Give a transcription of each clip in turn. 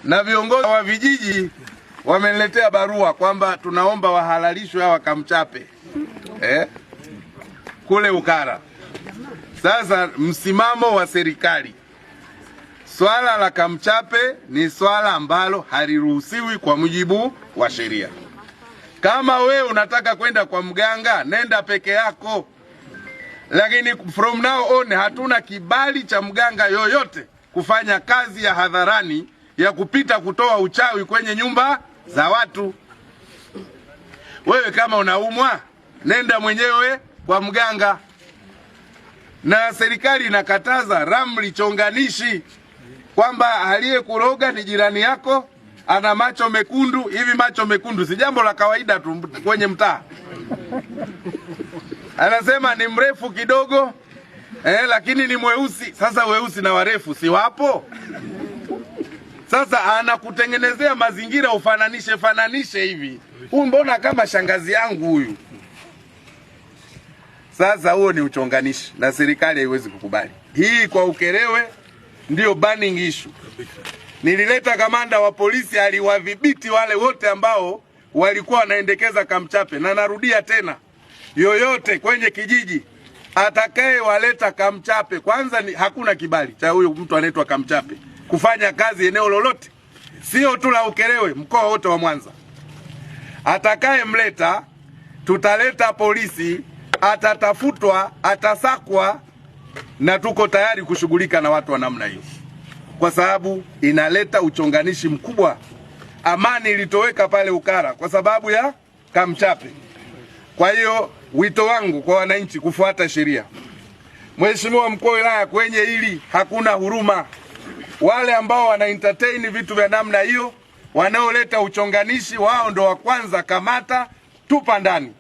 na viongozi wa vijiji wameniletea barua kwamba tunaomba wahalalishwe hawa Kamchape kule Ukara. Sasa msimamo wa serikali, swala la Kamchape ni swala ambalo haliruhusiwi kwa mujibu wa sheria. Kama we unataka kwenda kwa mganga, nenda peke yako. Lakini from now on hatuna kibali cha mganga yoyote kufanya kazi ya hadharani ya kupita kutoa uchawi kwenye nyumba za watu. Wewe kama unaumwa, nenda mwenyewe kwa mganga. Na serikali inakataza ramli chonganishi, kwamba aliyekuroga ni jirani yako, ana macho mekundu. Hivi macho mekundu si jambo la kawaida tu kwenye mtaa. Anasema ni mrefu kidogo lakini ni mweusi. Sasa weusi na warefu si wapo? Sasa anakutengenezea mazingira ufananishe hivi. Huyu mbona kama shangazi yangu huyu? Sasa huo ni uchonganishi na serikali haiwezi kukubali. Hii kwa Ukerewe ndio burning issue. Nilileta kamanda wa polisi, aliwadhibiti wale wote ambao walikuwa wanaendekeza Kamchape, na narudia tena, yoyote kwenye kijiji atakaye waleta Kamchape, kwanza hakuna kibali cha huyo mtu anaitwa Kamchape kufanya kazi eneo lolote, sio tu la Ukerewe, mkoa wote wa Mwanza. Atakaye mleta, tutaleta polisi, atatafutwa, atasakwa, na tuko tayari kushughulika na watu wa namna hiyo, kwa sababu inaleta uchonganishi mkubwa. Amani ilitoweka pale Ukara kwa sababu ya Kamchape. Kwa hiyo wito wangu kwa wananchi kufuata sheria. Mheshimiwa Mkuu wa Wilaya, kwenye hili hakuna huruma. Wale ambao wana entertain vitu vya namna hiyo, wanaoleta uchonganishi, wao ndo wa kwanza kamata, tupa ndani.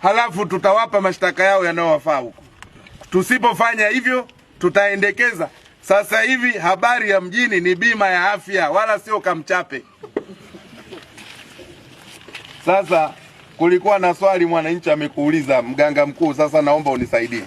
Halafu tutawapa mashtaka yao yanayowafaa huko. Tusipofanya hivyo tutaendekeza. Sasa hivi habari ya mjini ni bima ya afya, wala sio Kamchape. Sasa kulikuwa na swali mwananchi amekuuliza, mganga mkuu, sasa naomba unisaidie.